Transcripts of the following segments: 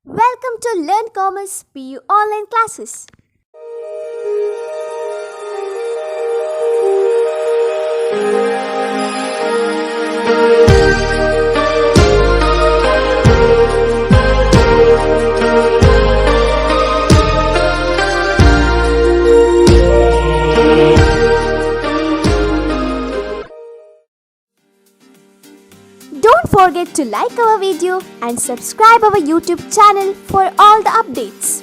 Welcome to Learn Commerce PU online classes. Don't forget to like our video and subscribe our YouTube channel for all the updates.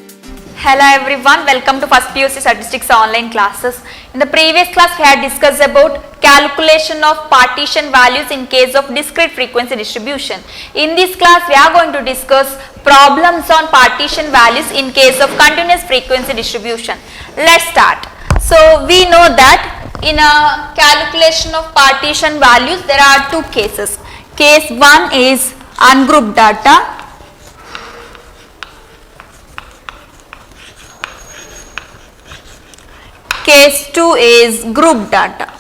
Hello everyone, welcome to First PUC Statistics online classes. In the previous class we had discussed about calculation of partition values in case of discrete frequency distribution. In this class we are going to discuss problems on partition values in case of continuous frequency distribution. Let's start. So we know that in a calculation of partition values there are two cases. Case 1 is ungrouped data. Case 2 is group data.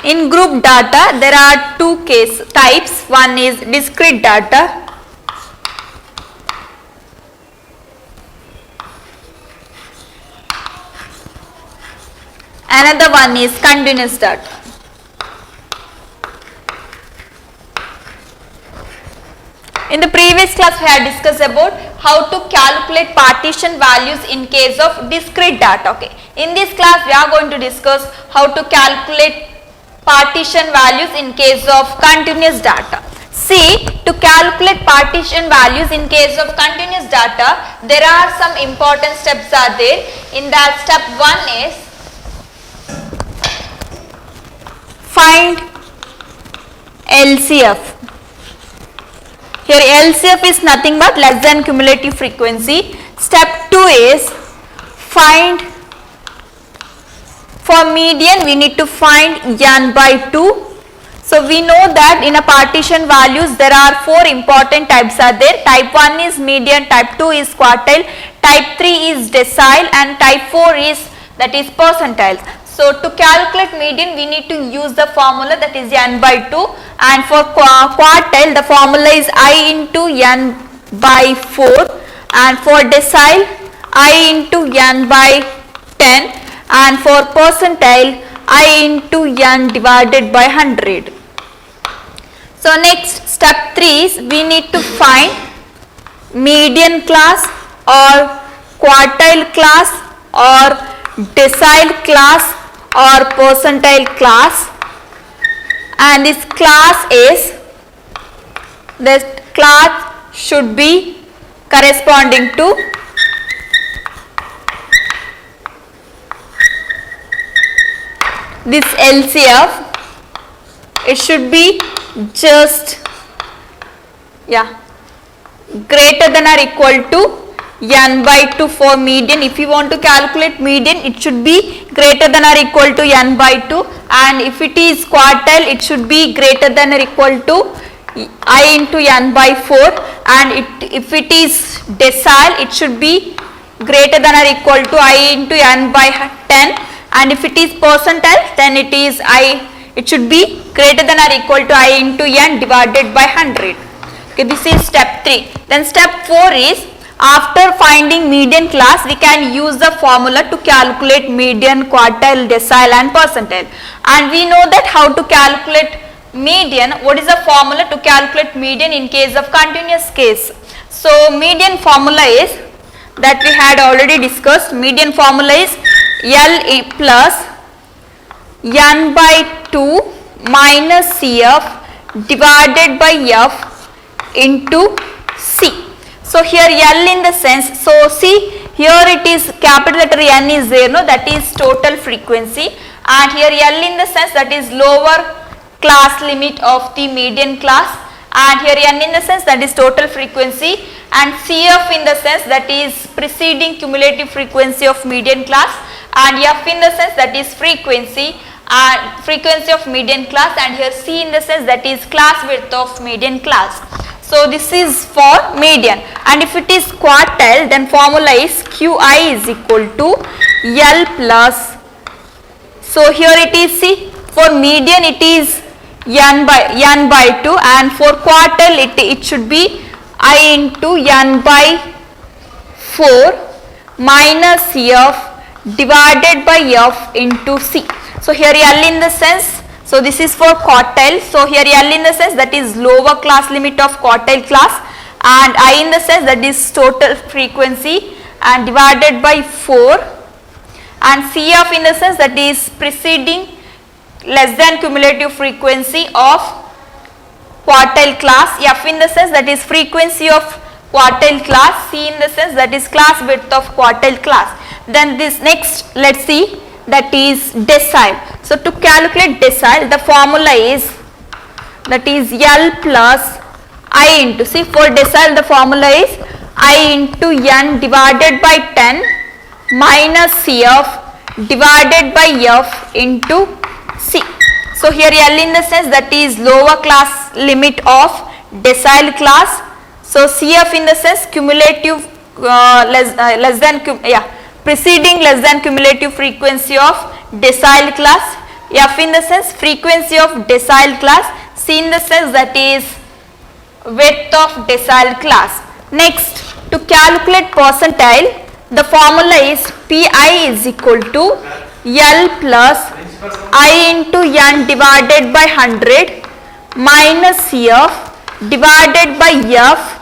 In group data there are two case types. One is discrete data. Another one is continuous data. In the previous class we had discussed about how to calculate partition values in case of discrete data. Okay. In this class we are going to discuss how to calculate partition values in case of continuous data. See, to calculate partition values in case of continuous data, there are some important steps are there. In that, step 1 is find LCF. Here LCF is nothing but less than cumulative frequency. Step 2 is find, for median we need to find n by 2. So we know that in a partition values there are four important types are there. Type 1 is median, type 2 is quartile, type 3 is decile and type 4 is percentile. So to calculate median we need to use the formula that is n by 2, and for quartile the formula is I into n by 4, and for decile I into n by 10, and for percentile I into n divided by 100. So next step 3 is we need to find median class or quartile class or decile class or percentile class, and this class should be corresponding to this LCF. It should be just greater than or equal to n by 2 for median. If you want to calculate median, it should be greater than or equal to n by 2, and if it is quartile it should be greater than or equal to I into n by 4, and if it is decile it should be greater than or equal to I into n by 10, and if it is percentile then it should be greater than or equal to I into n divided by 100. Okay, this is step 3. Then step 4 is, after finding median class we can use the formula to calculate median, quartile, decile and percentile, and we know that how to calculate median. What is the formula to calculate median in case of continuous case? So median formula is that we had already discussed. Median formula is L plus n by 2 minus CF divided by F into C. So here L in the sense, so see here it is capital letter N is there, no, that is total frequency, and here L in the sense that is lower class limit of the median class, and here N in the sense that is total frequency, and CF in the sense that is preceding cumulative frequency of median class, and F in the sense that is frequency of median class, and here C in the sense that is class width of median class. So this is for median, and if it is quartile then formula is Qi is equal to L plus So here it is, see, for median it is n by 2, and for quartile it should be I into n by 4 minus f divided by f into c. So here L in the sense, so this is for quartile, so here L in the sense that is lower class limit of quartile class, and I in the sense that is total frequency and divided by 4, and CF in the sense that is preceding less than cumulative frequency of quartile class, F in the sense that is frequency of quartile class, C in the sense that is class width of quartile class. Then this next, let's see, that is decile. So to calculate decile, the formula is, that is L plus I into, see, for decile the formula is I into n divided by 10 minus CF divided by f into c. So here L in the sense that is lower class limit of decile class. So CF in the sense cumulative less than preceding less than cumulative frequency of decile class. F in the sense frequency of decile class. C in the sense that is width of decile class. Next, to calculate percentile, the formula is Pi is equal to L plus I into n divided by 100 minus Cf divided by f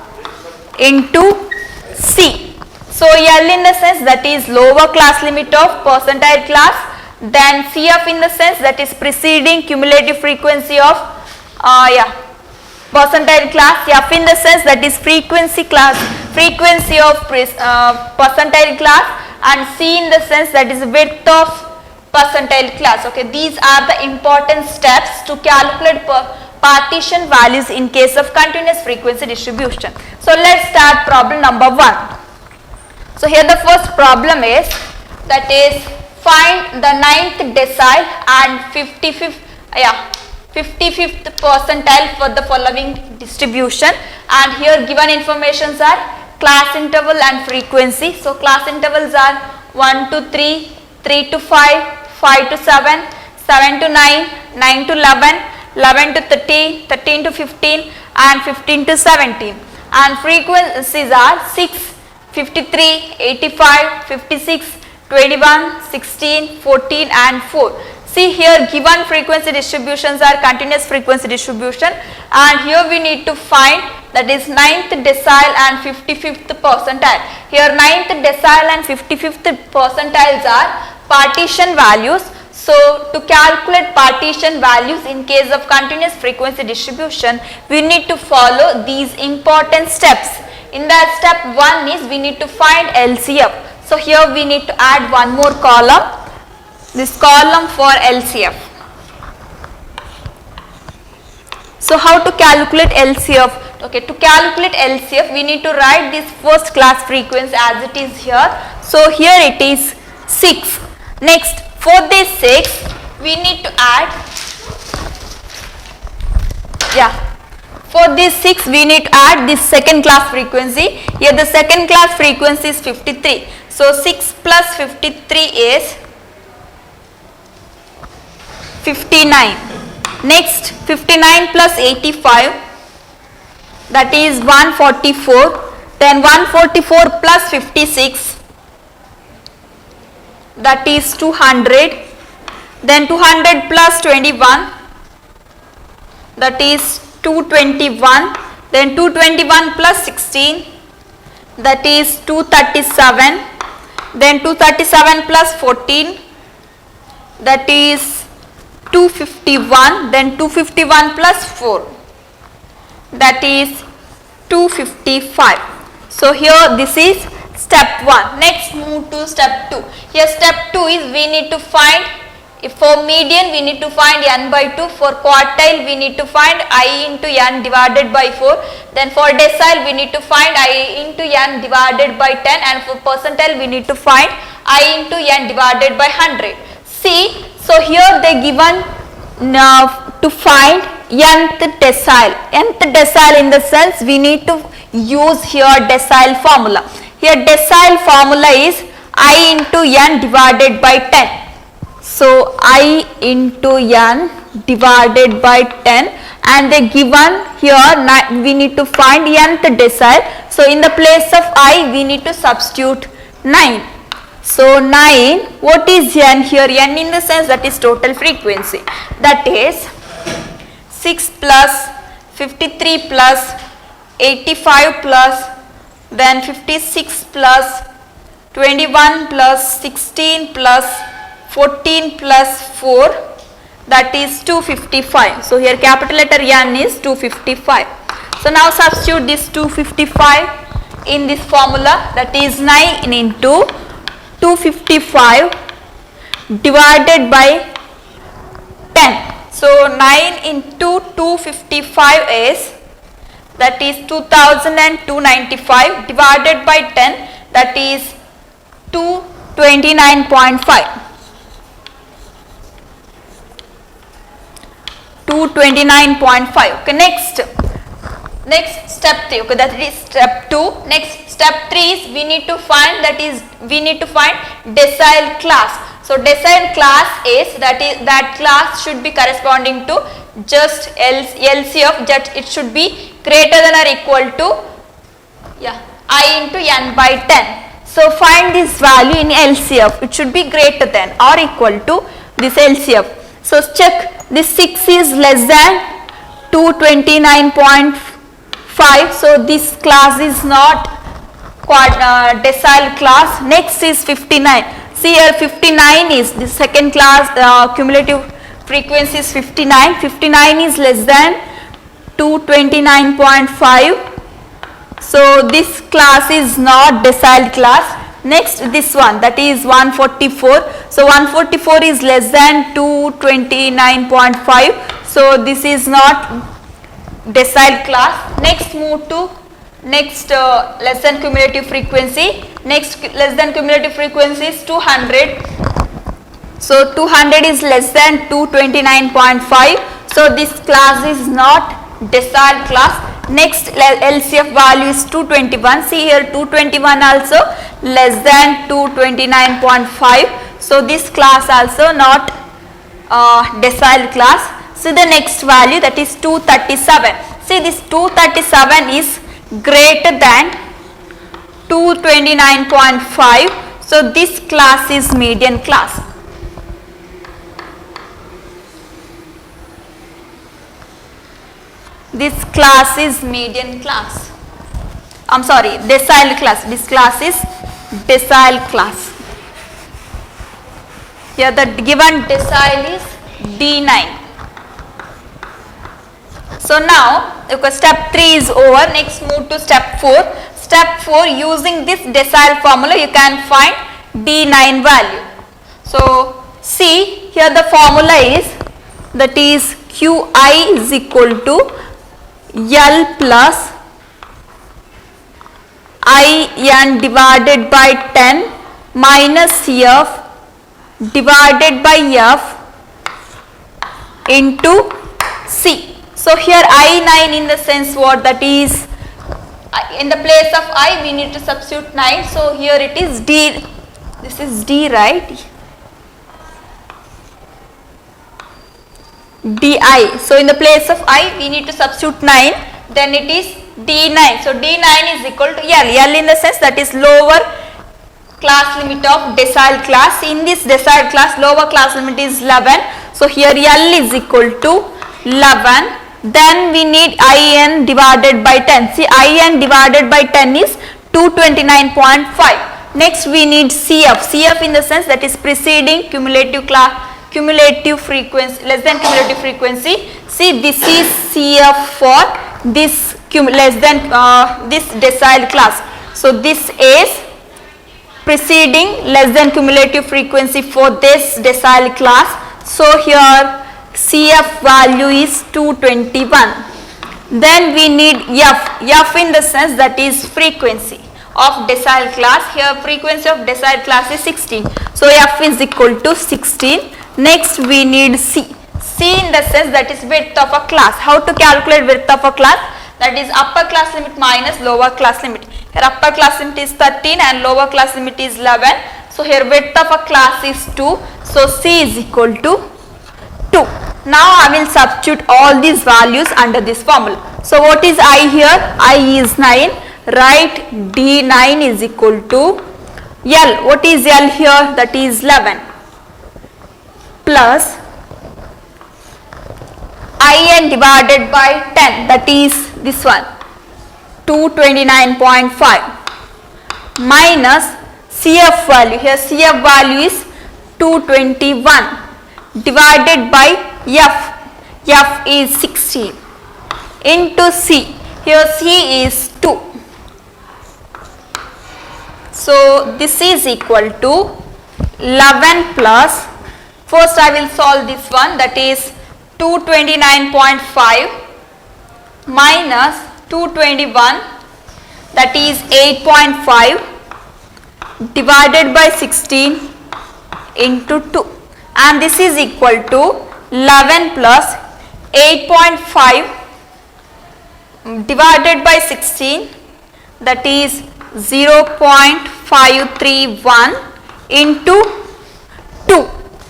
into c. So L in the sense that is lower class limit of percentile class, then Cf in the sense that is preceding cumulative frequency of percentile class, F in the sense that is frequency of percentile class, and C in the sense that is width of percentile class. Okay, these are the important steps to calculate partition values in case of continuous frequency distribution. So let's start problem number 1. So here the first problem is, that is, find the 9th decile and 55th percentile for the following distribution, and here given informations are class interval and frequency. So class intervals are 1 to 3, 3 to 5, 5 to 7, 7 to 9, 9 to 11, 11 to 13, 13 to 15 and 15 to 17, and frequencies are 6, 53, 85, 56, 21, 16, 14 and 4. See here given frequency distributions are continuous frequency distribution, and here we need to find, that is 9th decile and 55th percentile. Here 9th decile and 55th percentiles are partition values. So to calculate partition values in case of continuous frequency distribution, we need to follow these important steps. In that step 1 is we need to find LCF. So here we need to add one more column, this column for LCF. So how to calculate LCF? Okay, to calculate LCF we need to write this first class frequency as it is here. So here it is 6. Next, for this 6 we need to add, for this 6 we need to add this second class frequency. Here the second class frequency is 53. So 6 plus 53 is 59. Next, 59 plus 85, that is 144. Then 144 plus 56, that is 200. Then 200 plus 21, that is 221. Then 221 plus 16, that is 237. Then 237 plus 14, that is 251. Then 251 plus 4, that is 255. So here this is step 1. Next move to step 2. Here step 2 is we need to find, for median we need to find n by 2, for quartile we need to find I into n divided by 4, then for decile we need to find I into n divided by 10, and for percentile we need to find I into n divided by 100. See, so here they given to find nth decile. Nth decile in the sense we need to use here decile formula. Here decile formula is I into n divided by 10. So I into n divided by 10, and they given here we need to find nth decile. So in the place of I we need to substitute 9. So 9, what is n here? N in the sense that is total frequency, that is 6 plus 53 plus 85 plus then 56 plus 21 plus 16 plus 14 plus 4, that is 255. So here capital letter N is 255. So now substitute this 255 in this formula, that is 9 into 255 divided by 10. So 9 into 255 is, that is 2295 divided by 10, that is 229.5. 229.5. Okay, next step 3. Okay, that is step 2. Next step 3 is we need to find decile class. So decile class is that class should be corresponding to just LCF, just it should be greater than or equal to I into n by 10. So find this value in LCF. It should be greater than or equal to this LCF. So check, this 6 is less than 229.5. So this class is not decile class. Next is 59. See here 59 is the second class, cumulative frequency is 59. 59 is less than 229.5. So this class is not decile class. Next this one, that is 144. So 144 is less than 229.5. So this is not decile class. Next move to next less than cumulative frequency. Next less than cumulative frequency is 200. So 200 is less than 229.5. So this class is not decile class. Next LCF value is 221. See here 221 also less than 229.5. So this class also not decile class. See the next value, that is 237. See this 237 is greater than 229.5. So this class is median class. This class is median class. I'm sorry, decile class. This class is decile class. Here the given decile is D9. So now step 3 is over. Next move to step 4. Step 4, using this decile formula you can find D9 value. So see here the formula is, that is Qi is equal to L plus IN divided by 10 minus F divided by F into C. So here I9 in the sense what, that is in the place of I we need to substitute 9. So here it is D, this is D, right? DI. So in the place of I we need to substitute 9, then it is D9. So D9 is equal to L. L in the sense that is lower class limit of decile class. In this decile class lower class limit is 11. So here L is equal to 11. Then we need IN divided by 10. See IN divided by 10 is 229.5. Next we need CF. CF in the sense that is preceding cumulative frequency, less than cumulative frequency. See this is CF for this less than this decile class. So this is preceding less than cumulative frequency for this decile class. So here CF value is 221. Then we need F. F in the sense that is frequency of decile class. Here frequency of decile class is 16. So F is equal to 16. Next we need C. C in the sense that is width of a class. How to calculate width of a class? That is upper class limit minus lower class limit. Here upper class limit is 13 and lower class limit is 11. So here width of a class is 2. So C is equal to 2. Now I will substitute all these values under this formula. So what is I here? I is 9. Write D9 is equal to L. What is L here? That is 11 plus IN divided by 10, that is this one, 229.5 minus CF value. Here CF value is 221 divided by F. F is 16 into C. Here C is 2. So this is equal to 11 plus, first I will solve this one, that is 229.5 minus 221, that is 8.5 divided by 16 into 2, and this is equal to 11 plus 8.5 divided by 16, that is 0.531 into 2.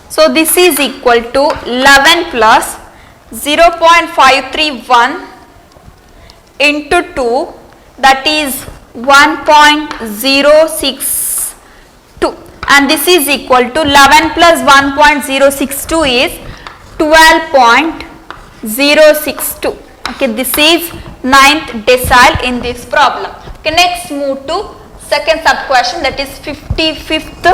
So this is equal to 11 plus 0.531 into 2, that is 1.062, and this is equal to 11 plus 1.062 is 12.062. Okay, this is 9th decile in this problem. Okay, next move to second sub question, that is 55th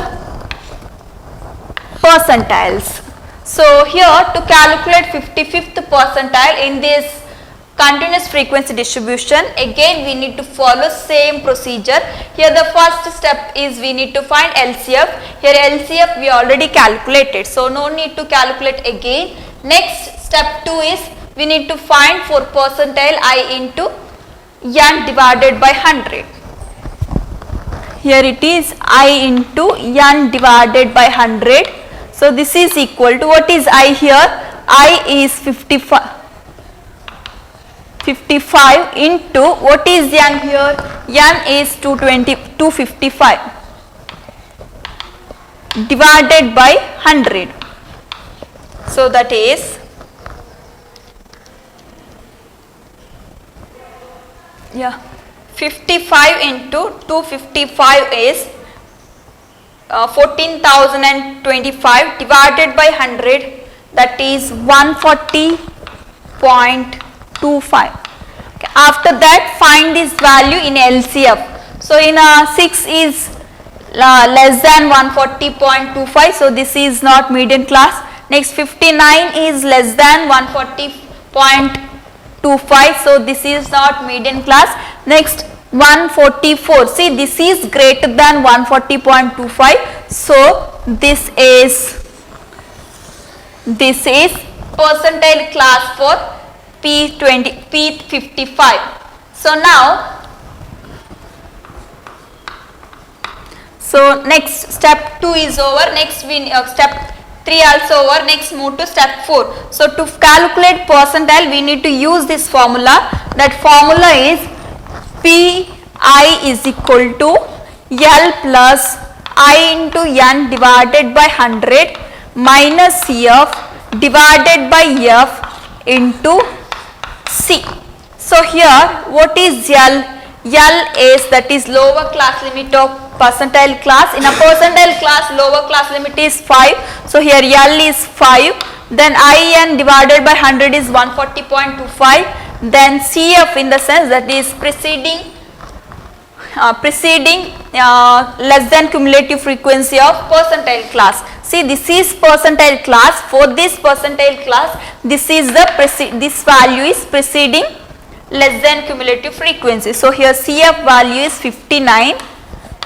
percentiles. So here to calculate 55th percentile in this continuous frequency distribution, again we need to follow same procedure. Here the first step is we need to find LCF. Here LCF we already calculated, so no need to calculate again. Next step 2 is we need to find for percentile I into n divided by 100. Here it is I into n divided by 100. So this is equal to, what is I here? I is 55 into, what is n here? N is 255 divided by 100. So that is, yeah, 55 into 255 is 14,025 divided by 100, that is 140.25. Okay. After that find this value in LCF. So in 6 is less than 140.25, so this is not median class. Next 59 is less than 140.25, so this is not median class. Next 144, see this is greater than 140.25, so this is percentile class for P55. So now, so next step 2 is over, next we step 3 also over, next move to step 4. So to calculate percentile we need to use this formula. That formula is Pi is equal to L plus I into n divided by 100 minus Cf divided by F into C. So here what is L? L is, that is lower class limit of percentile class. In a percentile class lower class limit is 5. So here L is 5. Then IN divided by 100 is 140.25. Then CF in the sense that is preceding less than cumulative frequency of percentile class. See this is percentile class. For this percentile class this is the this value is preceding less than cumulative frequency. So here CF value is 59.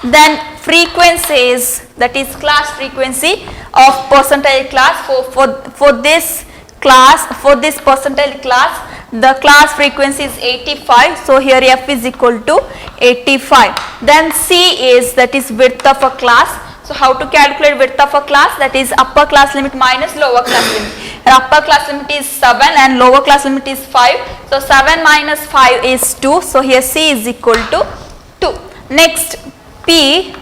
Then frequency is, that is class frequency of percentile class. For this class, for this percentile class, the class frequency is 85. So here F is equal to 85. Then C is, that is width of a class. So how to calculate width of a class? That is upper class limit minus lower class limit. Upper class limit is 7 and lower class limit is 5. So 7 minus 5 is 2. So here C is equal to 2. Next P,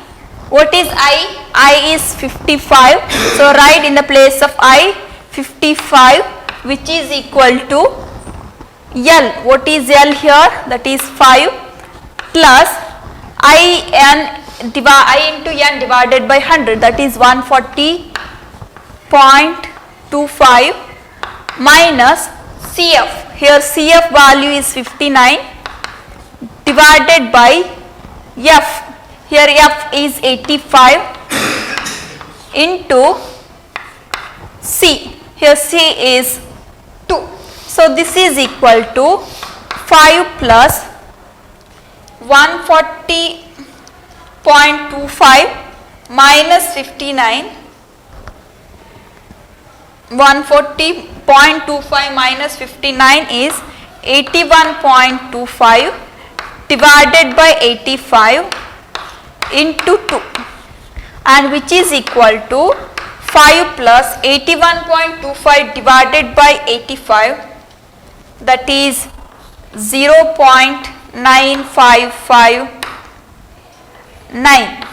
What is I? I is 55. So write in the place of I 55, which is equal to L. What is L here? That is 5 plus I into N divided by 100, that is 140.25 minus CF. Here CF value is 59 divided by F. Here F is 85 into C. Here C is 2. So this is equal to 5 plus 140.25 minus 59. 140.25 minus 59 is 81.25 divided by 85 into 2, and which is equal to 5 plus 81.25 divided by 85, that is 0.9559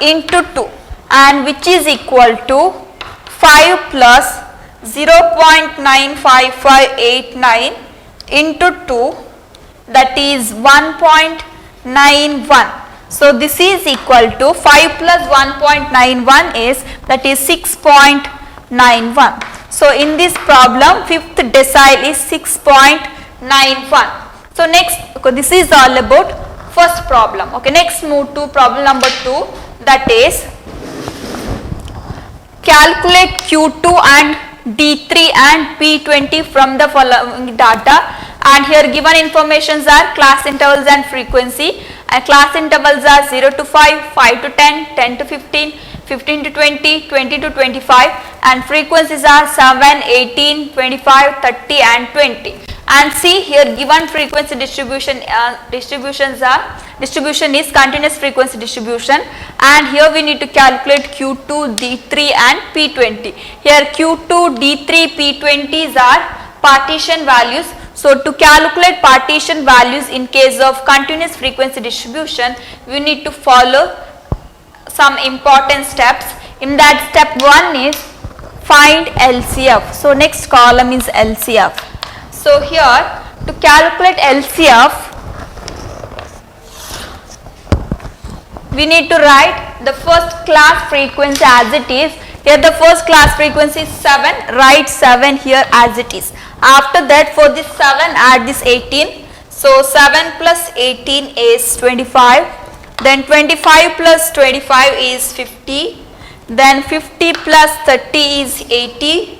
into 2, and which is equal to 5 plus 0.95589 into 2, that is 1.91. So this is equal to 5 plus 1.91 is, that is 6.91. So in this problem, fifth decile is 6.91. So next, okay, this is all about first problem. Okay, next move to problem number 2, that is calculate Q2 and D3 and P20 from the following data, and here given informations are class intervals and frequency, and class intervals are 0 to 5, 5 to 10, 10 to 15, 15 to 20, 20 to 25, and frequencies are 7, 18, 25, 30 and 20. And see here given frequency distribution distribution is continuous frequency distribution, and here we need to calculate Q2, D3 and P20. Here Q2, D3, P20s are partition values. So to calculate partition values in case of continuous frequency distribution, we need to follow some important steps. In that, step 1 is find LCF. So next column is LCF. So here to calculate LCF, we need to write the first class frequency as it is. Here the first class frequency is 7, write 7 here as it is. After that, for this 7 add this 18. So 7 plus 18 is 25. Then 25 plus 25 is 50. Then 50 plus 30 is 80.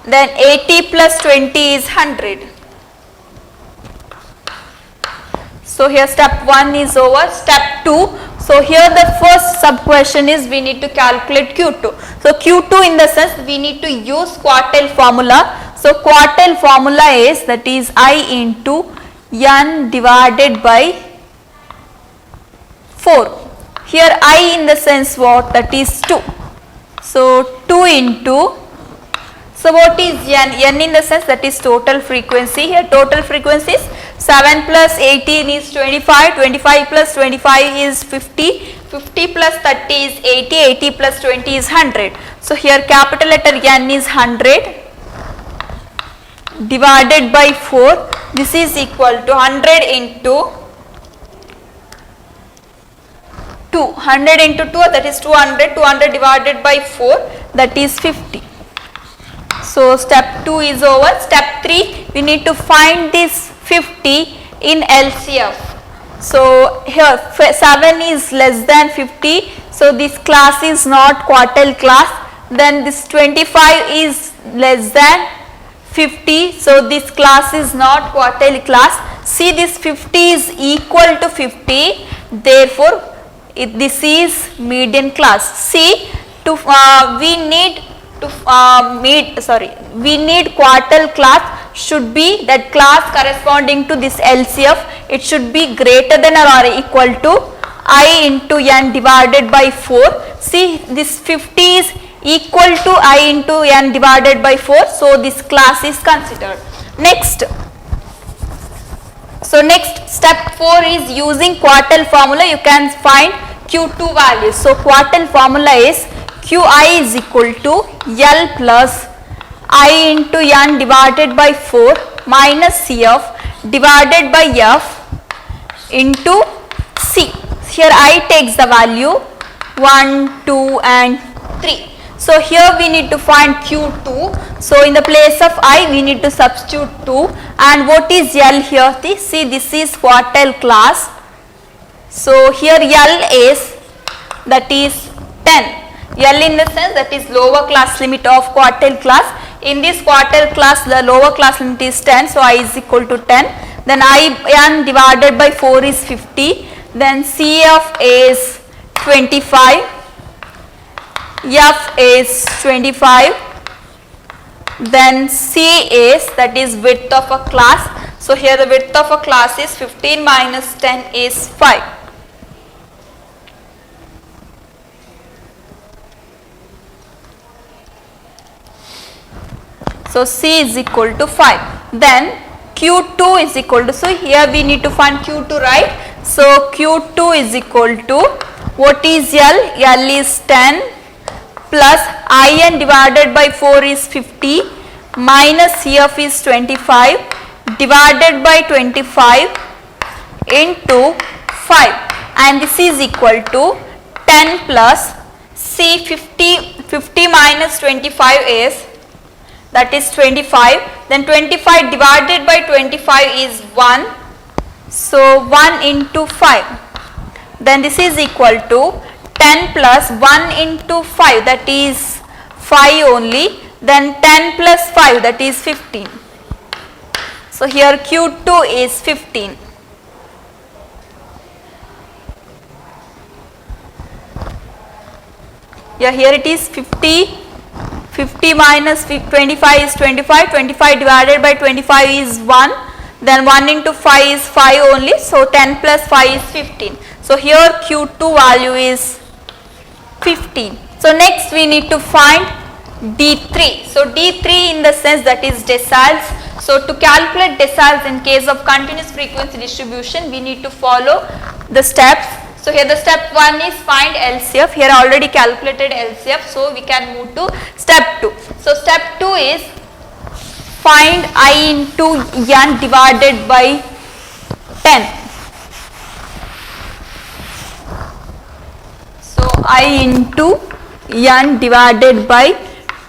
Then 80 plus 20 is 100. So here step 1 is over. Step 2. So here the first sub question is we need to calculate Q2. So Q2 in the sense we need to use quartile formula. So quartile formula is, that is I into N divided by 4. Here I in the sense what, that is 2. So 2 into, so what is N? N in the sense that is total frequency. Here total frequency is 7 plus 18 is 25, 25 plus 25 is 50, 50 plus 30 is 80, 80 plus 20 is 100. So here capital letter N is 100 divided by 4. This is equal to 100 into 2. 100 into 2, that is 200. 200 divided by 4, that is 50. So step 2 is over. Step 3, we need to find this 50 in LCF. So here 7 is less than 50. So this class is not quartile class. Then this 25 is less than 50. So this class is not quartile class. See, this 50 is equal to 50. Therefore this is median class. See, to we need quartile class should be that class corresponding to this LCF. It should be greater than or equal to I into N divided by 4. See, this 50 is equal to I into N divided by 4. So this class is considered. Next, so next step 4 is using quartile formula. You can find Q2 value. So quartile formula is Qi is equal to L plus I into N divided by 4 minus Cf divided by F into C. Here I takes the value 1, 2 and 3. So here we need to find Q2. So in the place of I we need to substitute 2, and what is L here? See, this is quartile class. So here L is, that is 10. L in the sense that is lower class limit of quartile class. In this quartile class the lower class limit is 10, so I is equal to 10. Then I divided by 4 is 50. Then Cf is 25. F is 25. Then C is, that is width of a class. So here the width of a class is 15 minus 10 is 5. So C is equal to 5. Then Q2 is equal to, so here we need to find Q2, right? So Q2 is equal to, what is L? L is 10 plus IN divided by 4 is 50 minus Cf is 25 divided by 25 into 5, and this is equal to 10 plus C 50 minus 25 is, that is 25. Then 25 divided by 25 is 1. So 1 into 5. Then this is equal to 10 plus 1 into 5, that is 5 only. Then 10 plus 5, that is 15. So here Q2 is 15. Yeah, here it is 50. 50 minus 25 is 25, 25 divided by 25 is 1, then 1 into 5 is 5 only, so 10 plus 5 is 15. So here Q2 value is 15. So next we need to find D3. So D3 in the sense that is deciles. So to calculate deciles in case of continuous frequency distribution we need to follow the steps. So here the step 1 is find LCF. Here I already calculated LCF, so we can move to step 2. So step 2 is find I into N divided by 10. So I into N divided by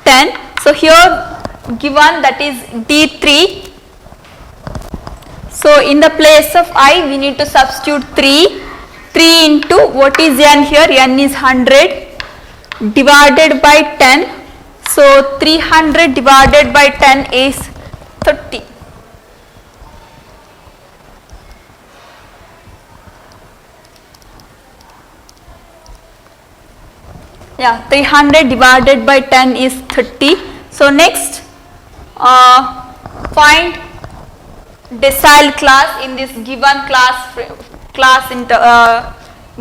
10. So here given that is D3. So in the place of I we need to substitute 3. 3 into what is N here? N is 100 divided by 10. So 300 divided by 10 is 30. Yeah, 300 divided by 10 is 30. So next find decile class in this given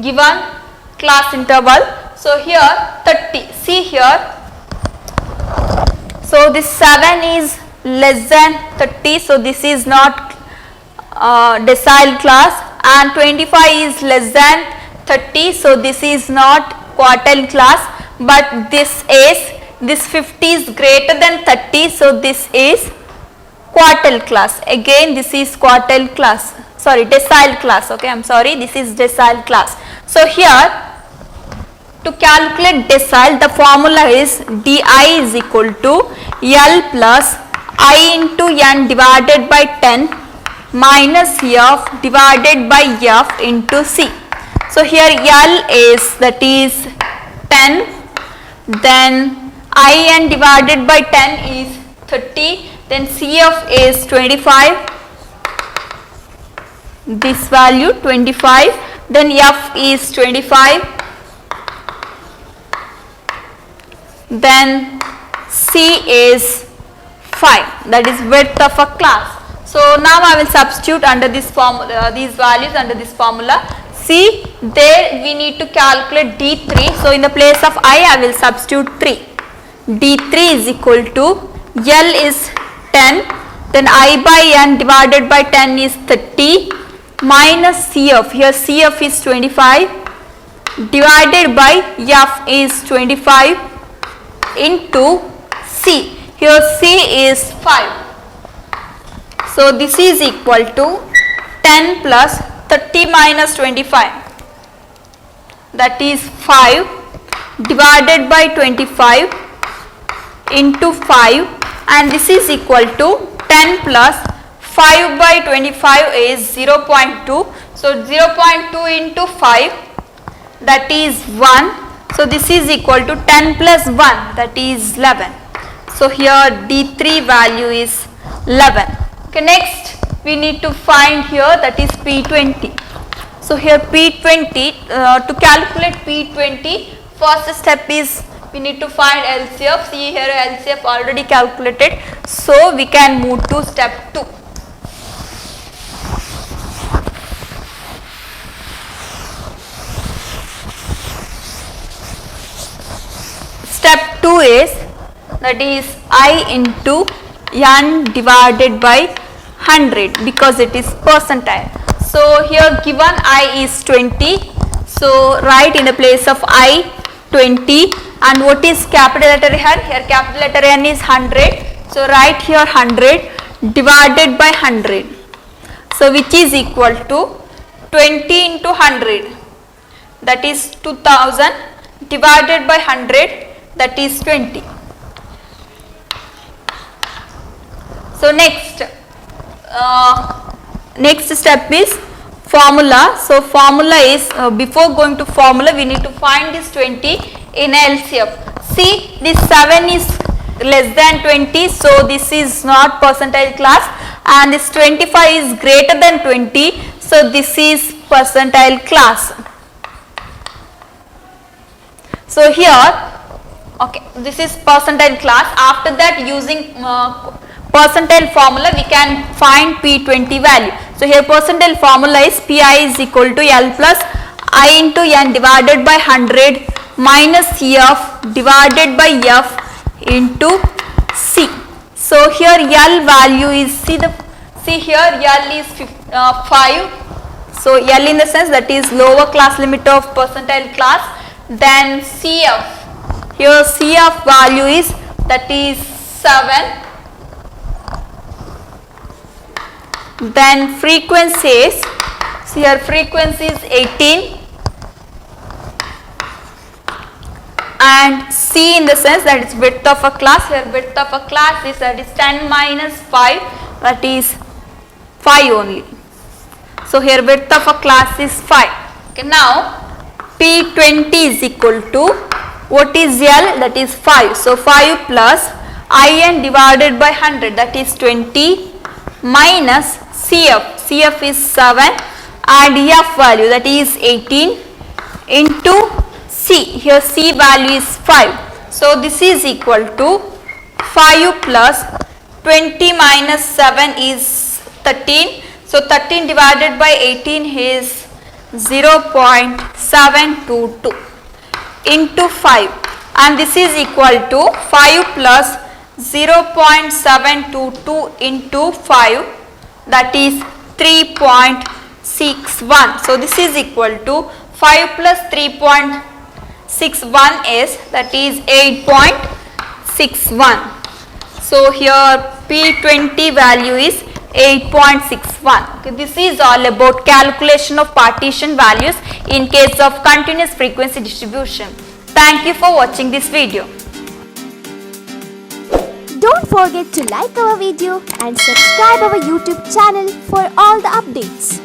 given class interval. So here 30, see here, so this 7 is less than 30, so this is not decile class, and 25 is less than 30, so this is not quartile class, but this 50 is greater than 30, so this is quartile class. Again this is quartile class, sorry, decile class. Okay, I am sorry, this is decile class. So here to calculate decile the formula is di is equal to L plus I into N divided by 10 minus F divided by F into C. So here L is, that is 10, then IN divided by 10 is 30, then CF is 25, this value 25, then F is 25, then C is 5, that is width of a class. So now I will substitute under this formula, these values under this formula. See, there we need to calculate D3. So in the place of I will substitute 3. D3 is equal to L is 10, then I by N divided by 10 is 30 minus CF. Here CF is 25, divided by F is 25 into C. Here C is 5. So this is equal to 10 plus 30 minus 25, that is 5 divided by 25 into 5, and this is equal to 10 plus 5 by 25 is 0.2. So 0.2 into 5, that is 1. So this is equal to 10 plus 1, that is 11. So here D3 value is 11. Okay, next we need to find here, that is P20. So here P20, to calculate P20, first step is we need to find LCF. See here LCF already calculated. So we can move to step 2. Step 2 is, that is I into N divided by 100, because it is percentile. So here given I is 20. So write in the place of I 20, and what is capital letter here? Here capital letter N is 100. So write here 100 divided by 100. So which is equal to 20 into 100, that is 2000, divided by 100, that is 20. So next step is formula. So formula is, before going to formula we need to find this 20 in LCF. See, this 7 is less than 20, so this is not percentile class, and this 25 is greater than 20, so this is percentile class. So here, okay, this is percentile class. After that, using percentile formula we can find P20 value. So here percentile formula is Pi is equal to L plus I into N divided by 100 minus F divided by F into C. So here L value is, see here L is 5. So L in the sense that is lower class limit of percentile class. Then CF, here CF value is, that is 7. Then frequencies, so here frequency is 18, and C in the sense that is width of a class. Here width of a class is, that is 10 minus 5, that is 5 only. So here width of a class is 5. Okay, now P20 is equal to, what is L? That is 5. So 5 plus IN divided by 100, that is 20, minus CF, CF is 7, and F value, that is 18, into C, here C value is 5. So this is equal to 5 plus 20 minus 7 is 13. So 13 divided by 18 is 0.722 into 5, and this is equal to 5 plus 0.722 into 5, that is 3.61. So this is equal to 5 plus 3.61 is, that is 8.61. So here P20 value is 8.61. Okay, this is all about calculation of partition values in case of continuous frequency distribution. Thank you for watching this video. Don't forget to like our video and subscribe our YouTube channel for all the updates.